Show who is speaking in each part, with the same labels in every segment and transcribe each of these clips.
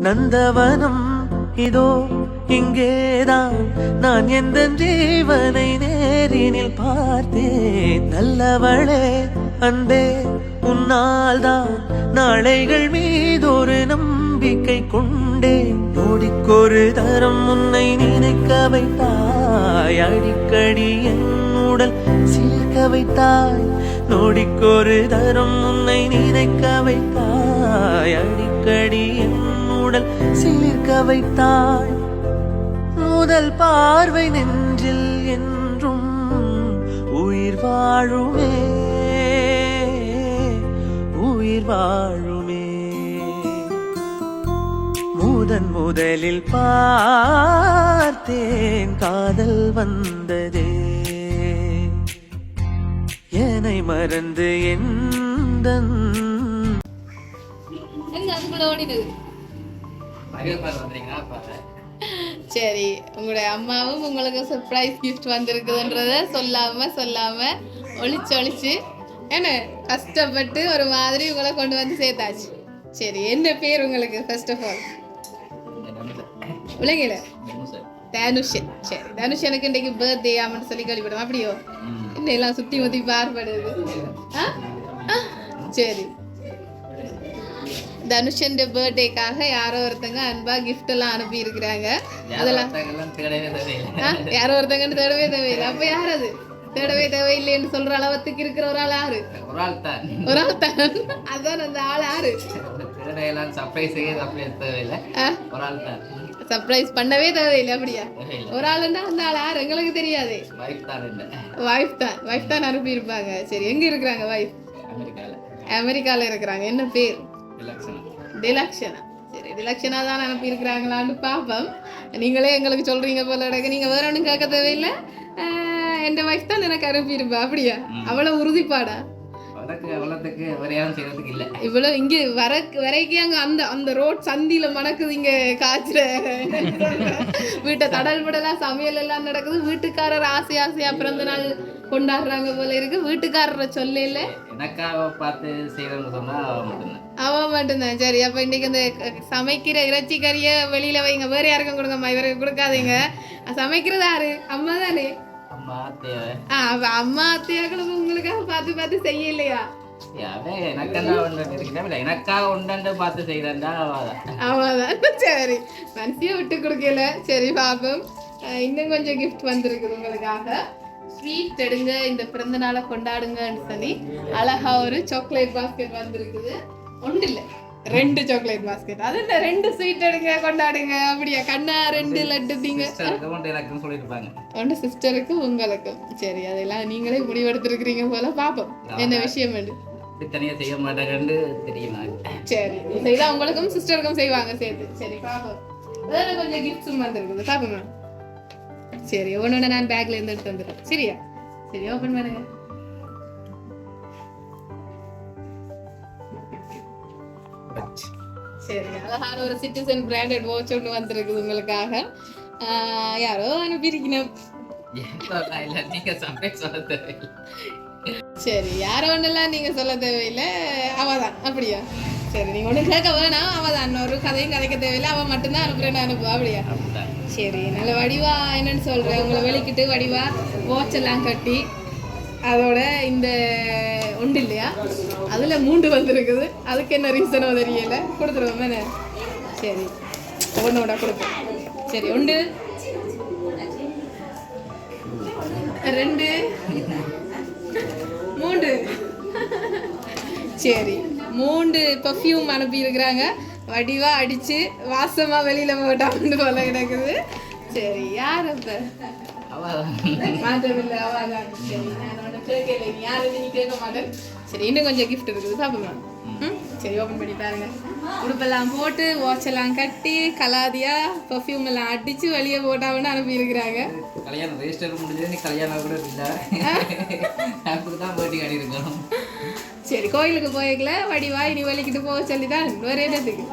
Speaker 1: நந்தவனம் இதோ இங்கேதான் நான் எந்த ஜீவனை நேரினில் பார்த்தேன். நல்லவளே அன்பே உன்னால்தான் நாளைகள் மீதொரு நம்பிக்கை கொண்டேன். நொடிக்கொரு தரம் உன்னை நினைக்க வைத்தாய், அடிக்கடி என் உடல் சிலிர்க்க வைத்தாய். நொடிக்கொரு தரம் உன்னை நினைக்க வைத்தாய், அடிக்கடி என் உடல் சிலிர்க்க வைத்தாய். முதல் பார்வை நெஞ்சில் என்றும் உயிர் வாழுமே, உயிர் வாழுமே. முதலில் பார்த்தேன் காதல் வந்ததே, என்னை மறந்து எந்தன்
Speaker 2: சரி, உங்களுடைய அம்மாவும் உங்களுக்கு சர்ப்ரைஸ் கிஃப்ட் வந்திருக்குதுன்றத சொல்லாம ஒளிச்சு என்ன கஷ்டப்பட்டு ஒரு மாதிரி உங்களை கொண்டு வந்து சேர்த்தாச்சு. சரி, என்ன பேர் உங்களுக்கு? ஃபர்ஸ்ட் ஆஃப் ஆல் விளங்கல? தனுஷன். சரி, தனுஷனுக்கு இன்றைக்கு பர்த்டே ஆமான்னு சொல்லி கழிவிடும். அப்படியோ இன்னும் எல்லாம் சுத்தி முத்தி பார்ப்படுது. சரி, தனுஷன் பர்த்டேக்காக யாரோ ஒருத்தங்க அன்பா கிஃப்ட் எல்லாம் அனுப்பி இருக்கிறாங்க. அதெல்லாம் யாரோ ஒருத்தங்கன்னு தேடவே தேவையில்லை. அப்ப யார் அது? தேடவே தேவையில்லைன்னு சொல்ற அளவுக்கு இருக்கிற ஒரு ஆள் யாரு? ஒரு ஆள் தான். அதான் அந்த ஆள் யாரு? சர்ப்ரைஸ் பண்ணவே தேவையில்லை. அப்படியா? ஒரு ஆளுன்னா அந்த ஆள் யாரு? எங்களுக்கு தெரியாது. வைஃப் தான் அனுப்பி இருப்பாங்க. சரி, எங்க இருக்கிறாங்க வைஃப்? அமெரிக்கால இருக்கிறாங்க. என்ன பேர்? டிலக்ஷனா. சரி, டிலக்ஷனா தான் அனுப்பி இருக்கிறாங்களான்னு பாப்போம். நீங்களே எங்களுக்கு சொல்றீங்க போல இருக்கு. நீங்க வேற ஒன்றும் கேட்க தேவையில்லை. என் வைஃப் தான் எனக்கு அனுப்பி இருப்பா. அப்படியா? அவ்வளவு உறுதிப்பாடா? இவ்வளவு இங்க வரைக்கும் அங்க அந்த ரோட் சந்தியில மணக்குது. இங்க காய்ச்சற வீட்டை தடல் படலாம், சமையல் எல்லாம் நடக்குது. வீட்டுக்காரர் ஆசையா பிறந்த நாள் கொண்டாடுறாங்க போல இருக்கு. வீட்டுக்காரரை சொல்லல,
Speaker 3: எனக்காக பார்த்து செய்யறேன்னு சொன்னா
Speaker 2: அவன் மட்டும்தான். சரி, அப்ப இன்னைக்கு இந்த சமைக்கிற இறைச்சி கறிய வெளியில வைங்க, வேற யாருக்கும் கொடுங்கம்மா, இவருக்கு கொடுக்காதீங்க. சமைக்கிறது யாரு? அம்மா தானே? அம்மா அத்தையாக்களும் உங்களுக்காக பார்த்து செய்யலையா?
Speaker 3: எனக்காக உண்டாண்டு பார்த்து செய்யறா
Speaker 2: அவதான். சரி, மனசிய விட்டு கொடுக்கல. சரி, பாப்போம். இன்னும் கொஞ்சம் கிஃப்ட் வந்திருக்குது உங்களுக்காக. ஸ்வீட் எடுங்க, இந்த பிறந்த நாளை கொண்டாடுங்கன்னு சொல்லி அழகா ஒரு சாக்லேட் பாஸ்கெட் வந்திருக்குது. ஒன்று இல்லை, 2 சாக்லேட் பாஸ்கெட். அது என்ன 2 ஸ்வீட் எடுங்க கொண்டாடுங்க. அப்படியா? கண்ணா 2 லட்டு தீங்க ஒன்று சிஸ்டருக்கு உங்களுக்கும். சரி, அதெல்லாம் நீங்களே முடிவெடுத்திருக்கிறீங்க போல. பாப்போம் என்ன விஷயம்
Speaker 3: தனியா செய்ய மாட்டாங்கன்னு தெரியுமா?
Speaker 2: சரி, செய்தா உங்களுக்கும் சிஸ்டருக்கும் செய்வாங்க சேர்த்து. சரி, பாப்போம். வேற கொஞ்சம் கிஃப்ட்ஸும் வந்திருக்குது. பாப்போம். சரி, ஒன்று நான் பேக்ல இருந்து எடுத்து வந்துடுறேன். சரியா? சரி, ஓபன் பண்ணுங்க. சரி, அழகான ஒரு சிட்டிசன் பிராண்டட் வாட்ச் ஒன்று வந்திருக்குது உங்களுக்காக. யாரோ அனுப்பியிருக்கணும். சரி, யாரோ ஒன்றெல்லாம் நீங்க சொல்ல தேவையில்லை. அவதான். அப்படியா? சரி, நீங்க ஒன்றும் கேட்க வேணாம். அவதான். ஒரு கதையும் கதைக்க தேவையில்லை. அவன் மட்டும்தான் அனுப்புறேன்னு அப்படியா? சரி, நல்ல வடிவா என்னன்னு சொல்றேன். உங்களை வெளிக்கிட்டு வடிவா வாட்ச் எல்லாம் கட்டி அதோட இந்த ஒன்று இல்லையா, அதுல 3 வந்திருக்குது. அதுக்கு என்ன ரீசனோ தெரியல. கொடுத்துருவோம் என்ன? சரி, ஒன்னோட கொடுப்போம். சரி, 1 2 3. சரி, 3 பர்ஃப்யூம் அனுப்பி இருக்கிறாங்க. வடிவா அடிச்சு வாசமா வெளியில போட்டான்னு போல கிடக்குது. சரி, யார் அப்ப? மாற்றவில்லை, அவாதான். சரி, நான் கேட்கல. யாரும் நீ கேட்க மாட்டேன். சரி, இன்னும் கொஞ்சம் கிஃப்ட் இருக்குது. சாப்பிடலாம். சரி, ஓப்பன் பண்ணி பாருங்க. உடுப்பெல்லாம் போட்டு வாட்ச் எல்லாம் கட்டி கலாதியா பர்ஃப்யூம் எல்லாம் அடிச்சு வெளியே போட்டாங்கன்னு அனுப்பி இருக்கிறாங்க.
Speaker 3: கல்யாணம் ரெஜிஸ்டர் முடிஞ்சது, கல்யாணம் கூட இல்லை. அப்படிதான் போட்டி காட்டி இருக்கோம்.
Speaker 2: சரி, கோயிலுக்கு போய்க்கல வடிவா இனி வலிக்கிட்டு போக சொல்லிதான் வேற என்னத்துக்கு?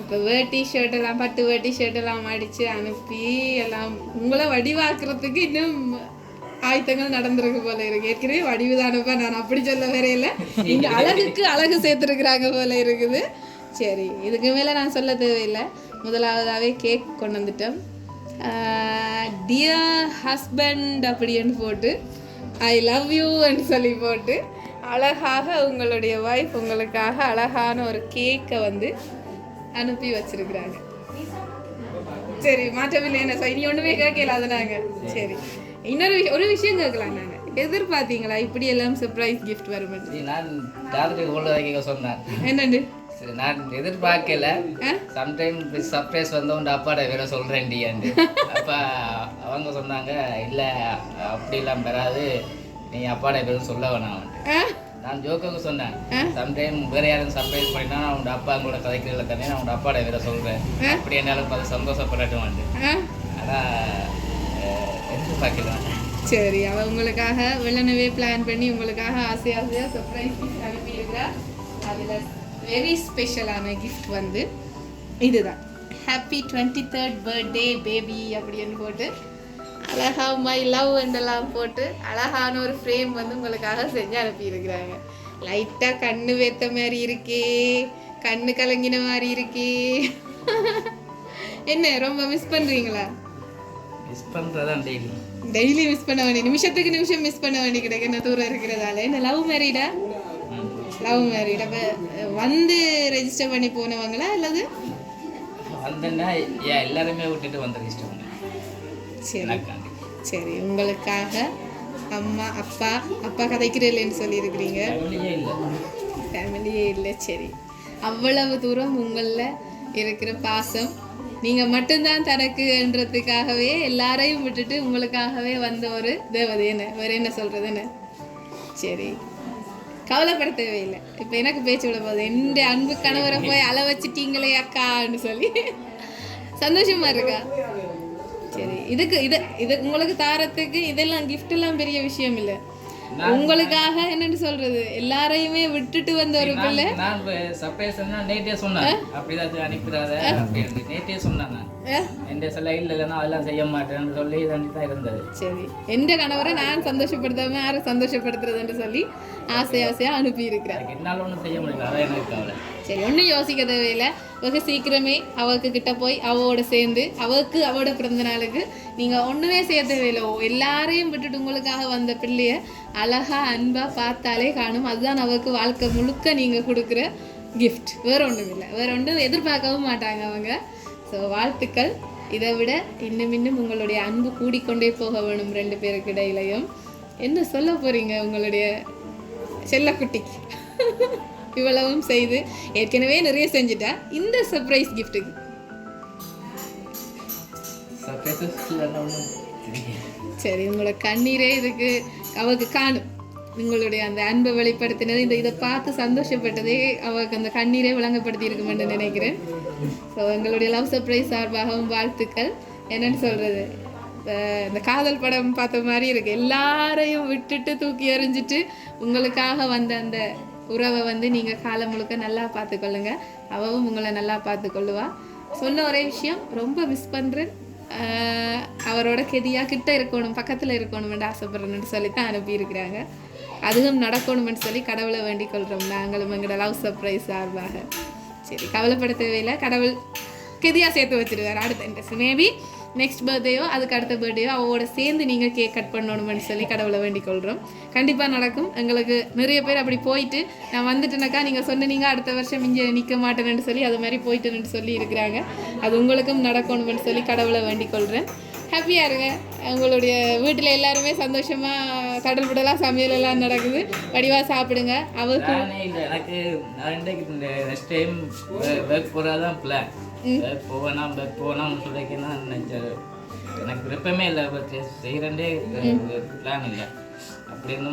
Speaker 2: இப்போ வேட்டி ஷர்ட் எல்லாம் பட்டு வேட்டி ஷர்ட் எல்லாம் அடிச்சு அனுப்பி எல்லாம் உங்களை வடிவாக்குறதுக்கு இன்னும் ஆயத்தங்கள் நடந்திருக்கு போல இருக்கு. ஏற்கனவே வடிவுதானப்பா, நான் அப்படி சொல்ல வரையில இந்த அழகுக்கு அழகு சேர்த்துருக்குறாங்க போல இருக்குது. சரி, இதுக்கு மேலே நான் சொல்ல தேவையில்லை. முதலாவதாகவே கேக் கொண்டு வந்துட்டோம். டியர் ஹஸ்பண்ட் அப்படின்னு போட்டு, ஐ லவ் யூன்னு சொல்லி போட்டு, அழகாக உங்களுடைய ஒய்ஃப் உங்களுக்காக அழகான ஒரு கேக்கை வந்து அனுப்பி வச்சிருக்கிறாங்க. சரி, மாற்றமில்லை என்ன சார், இனி ஒன்றுமே கேட்கல அது நாங்கள். சரி, ஒரு விஷயம் கேட்கலாம். நாங்கள் எதிர்பார்த்தீங்களா இப்படி எல்லாம் சர்ப்ரைஸ் கிஃப்ட் வருமென்று?
Speaker 3: நான் ராத்திரி கொள்ள சொன்னேன்.
Speaker 2: என்னண்டு?
Speaker 3: நான் எதிர்பார்க்கல. சம்டைம் சர்ப்ரைஸ் வந்து உங்க அப்பாட வேற சொல்றேன் டியாண்டு. அப்ப அவங்க சொன்னாங்க, இல்ல அப்படிலாம் பெறாது, நீ அப்பாட பேரும் சொல்ல வேணாம். நான் ஜோக்காக சொன்னேன், சம்டைம் வேற யாரும் சர்ப்ரைஸ் பண்ணினா அவங்க அப்பா கூட கதைக்கிறதுல தானே நான் உங்க அப்பாட வேற சொல்றேன், அப்படி என்னாலும் பார்த்து சந்தோஷப்படட்டும். அதான் எதிர்பார்க்கலாம்.
Speaker 2: சரி, அவ உங்களுக்காக வெள்ளனவே பிளான் பண்ணி உங்களுக்காக ஆசையாக சர்ப்ரைஸ் அனுப்பியிருக்கிறா. அதில் வெரி ஸ்பெஷலான கிஃப்ட் வந்து இதுதான். ஹாப்பி 23rd பர்த்டே பேபி அப்படின்னு போட்டு அழகா மை லவ் என்றெல்லாம் போட்டு அழகான ஒரு ஃப்ரேம் வந்து உங்களுக்காக செஞ்சு அனுப்பியிருக்கிறாங்க. லைட்டாக கண்ணு வேத்த மாதிரி இருக்கே, கண்ணு கலங்கின மாதிரி இருக்கே. என்ன ரொம்ப மிஸ் பண்ணுறீங்களா?
Speaker 3: மிஸ் பண்ணுறதான்
Speaker 2: டெய்லி மிஸ் பண்ண வேண்டிய, நிமிஷத்துக்கு நிமிஷம் மிஸ் பண்ண வேண்டி கிடக்கு என்ன தூரம் இருக்கிறதால. என்ன லவ் மேரீடா? Love married. அப்போ வந்து ரெஜிஸ்டர் பண்ணி போனவங்களா அல்லது
Speaker 3: வந்தேன்னா எல்லாருமே விட்டுட்டு வந்து ரெஜிஸ்டர் பண்ணேன்.
Speaker 2: சரி சரி, உங்களுக்காக அம்மா அப்பா கதைக்கிறேன்னு சொல்லியிருக்கிறீங்க. ஃபேமிலியே இல்லை. சரி, அவ்வளவு தூரம் உங்களில் இருக்கிற பாசம், நீங்கள் மட்டும்தான் தனக்குன்றதுக்காகவே எல்லாரையும் விட்டுட்டு உங்களுக்காகவே வந்த ஒரு தேவதை. என்ன வேற என்ன சொல்கிறதுன்னு? சரி, கவலைப்பட தேவையில்லை. இப்போ எனக்கு பேச்சு விட போகுது, எந்த அன்பு கணவரை போய் அள வச்சுட்டீங்களே அக்கான்னு சொல்லி சந்தோஷமா இருக்கா? சரி, இது உங்களுக்கு தாரத்துக்கு இதெல்லாம் கிஃப்ட் எல்லாம் பெரிய விஷயம் இல்லை. உங்களுக்காக என்னன்னு சொல்றது, எல்லாரையுமே விட்டுட்டு வந்த ஒரு பிள்ளை.
Speaker 3: நான் சர்ப்ரைஸ் நேட்டே சொன்னேன், அப்படிதான் அனுப்பிடாத அப்படின்னு நேட்டே சொன்னேன். நான் எந்த சொல்ல இல்லைன்னா அதெல்லாம் செய்ய மாட்டேன்னு சொல்லி தான் இருந்தது.
Speaker 2: சரி, எந்த கணவரை நான் சந்தோஷப்படுத்தாம யாரை சந்தோஷப்படுத்துறதுன்னு சொல்லி ஆசையா அனுப்பி இருக்கிறேன்.
Speaker 3: என்னால ஒன்றும் செய்ய முடியல, அதான் எனக்கு கவலை.
Speaker 2: சரி, ஒன்றும் யோசிக்க தேவையில்லை. வெகு சீக்கிரமே அவருக்கு கிட்ட போய் அவளோட சேர்ந்து அவளோட பிறந்த நாளுக்கு நீங்கள் ஒன்றுமே செய்ய தேவையில்லை. எல்லாரையும் விட்டுட்டு உங்களுக்காக வந்த பிள்ளைய அழகா அன்பா பார்த்தாலே காணும். அதுதான் அவருக்கு வாழ்க்கை முழுக்க நீங்கள் கொடுக்குற கிஃப்ட். வேற ஒன்றும் இல்லை, வேற ஒன்றும் எதிர்பார்க்கவும் மாட்டாங்க அவங்க. ஸோ வாழ்த்துக்கள். இதை விட இன்னும் உங்களுடைய அன்பு கூடிக்கொண்டே போக வேணும் ரெண்டு பேருக்கு இடையிலையும். என்ன சொல்ல போறீங்க உங்களுடைய செல்லக்குட்டிக்கு? இவ்வளவும் செய்து ஏற்கனவே நிறைய செஞ்சுட்டா இந்த சர்ப்ரைஸ் கிஃப்ட்டுக்கு சரி, உங்களோட கண்ணீரே இதுக்கு அவருக்கு காணும். உங்களுடைய அந்த அன்பை வெளிப்படுத்தினது, இதை பார்த்து சந்தோஷப்பட்டதே அவருக்கு அந்த கண்ணீரே விளங்கப்படுத்தி இருக்குமென்று நினைக்கிறேன். ஸோ எங்களுடைய லவ் சர்ப்ரைஸ் சார்பாகவும் வாழ்த்துக்கள். என்னன்னு சொல்றது, இந்த காதல் படம் பார்த்த மாதிரி இருக்கு. எல்லாரையும் விட்டுட்டு தூக்கி எறிஞ்சிட்டு உங்களுக்காக வந்த அந்த உறவை வந்து நீங்கள் காலம் முழுக்க நல்லா பார்த்துக்கொள்ளுங்க. அவவும் உங்களை நல்லா பார்த்துக்கொள்ளுவா. சொன்ன ஒரே விஷயம், ரொம்ப மிஸ் பண்ணுறேன், அவரோட கெதியாக கிட்ட இருக்கணும், பக்கத்தில் இருக்கணும்னு ஆசைப்படுறேன்னு சொல்லி தான் அனுப்பியிருக்கிறாங்க. அதுவும் நடக்கணும்னு சொல்லி கடவுளை வேண்டிக் கொள்கிறோம் நாங்களும் எங்களோட லவ் சர்ப்ரைஸ் சார்பாக. சரி, கவலைப்பட தேவையில்லை, கடவுள் கெதியாக சேர்த்து வச்சுருவார். அடுத்த மேபி நெக்ஸ்ட் பர்த்டேயோ அதுக்கு அடுத்த பர்த்டேயோ அவளோட சேர்ந்து நீங்கள் கேக் கட் பண்ணணும்னு சொல்லி கடவுளை வேண்டிக் கொள்கிறோம். கண்டிப்பாக நடக்கும். எங்களுக்கு நிறைய பேர் அப்படி போயிட்டு நான் வந்துட்டேனாக்கா நீங்கள் சொன்னீங்க அடுத்த வருஷம் இங்கே நிற்க மாட்டேன்னு சொல்லி அது மாதிரி போயிட்டுன்னு சொல்லி இருக்கிறாங்க. அது உங்களுக்கும் நடக்கணும்னு சொல்லி கடவுளை வேண்டிக் கொள்கிறேன். ஹாப்பியாக இருங்க. உங்களுடைய வீட்டில் எல்லாருமே சந்தோஷமாக கடல் விடலாம், சமையல் எல்லாம் நடக்குது, வடிவாக சாப்பிடுங்க. அவருக்கு
Speaker 3: எனக்கு நெக்ஸ்ட் டைம் ஒர்க் போகிறதான் பிளான். போகணும்னு சொல்லிக்கணும் நினைச்சாரு. எனக்கு விருப்பமே இல்லை, செய்கிறேன்டே பிளான் இல்லை. அப்படின்னு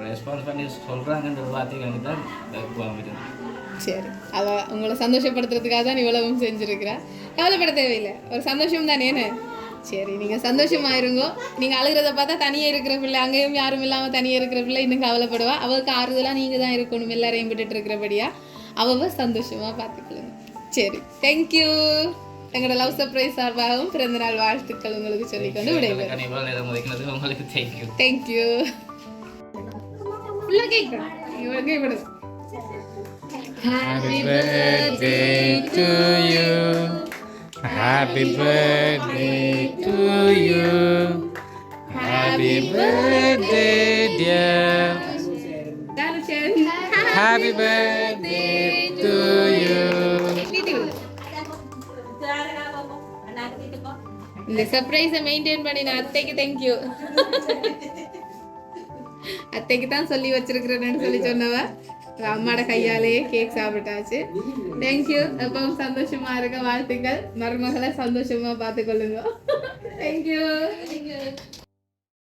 Speaker 3: ரெஸ்பான்ஸ் பண்ணி சொல்கிறாங்கன்ற வார்த்தைக்கு தான் போகிறேன்.
Speaker 2: சரி, அவள் உங்களை சந்தோஷப்படுத்துறதுக்காக தான் இவ்வளவும் செஞ்சுருக்கிறா. கவலைப்பட தேவையில்லை, ஒரு சந்தோஷம் தானேன்னு. சரி, நீங்கள் சந்தோஷமாயிருங்கோ. நீங்கள் அழுகிறத பார்த்தா தனியாக இருக்கிற பிள்ளை, அங்கேயும் யாரும் இல்லாமல் தனியாக இருக்கிற பிள்ளை இன்னும் கவலைப்படுவா. அவளுக்கு ஆறுதலாக நீங்கள் தான் இருக்கணும், எல்லாரையும் விட்டுட்டு இருக்கிறபடியா அவள் சந்தோஷமாக பார்த்துக்கலுங்க. சரி, தேங்க்யூ. எங்களோட லவ் சர்ப்ரைஸ் சார்பாகவும் பிறந்தநாள் வாழ்த்துக்கள் உங்களுக்கு சொல்லிக்கொண்டு விடைபெறும்.
Speaker 3: எனக்கான இவ்வளவு நேரம் ஒதுக்கினது உங்களுக்கு தேங்க்யூ.
Speaker 2: தேங்க்யூ. ஃபுல்லாக கேட்கணும் இவங்க இப்படி
Speaker 4: Happy birthday to you. Happy birthday to you. Happy birthday, dear. Happy birthday to you.
Speaker 2: இந்த சர்ப்ரைஸை மெயின்டைன் பண்ணின அத்தைக்கு தேங்க்யூ. அத்தைக்கு தான் சொல்லி வச்சிருக்கிறேன்னு சொல்லி சொன்னவ அம்மாட கையாலேயே கேக் சாப்பிட்டாச்சு. தேங்க்யூ. எப்பவும் சந்தோஷமா இருக்க வாழ்த்துக்கள். மருமகளை சந்தோஷமா பார்த்துக்கொள்ளுங்க. தேங்க்யூ.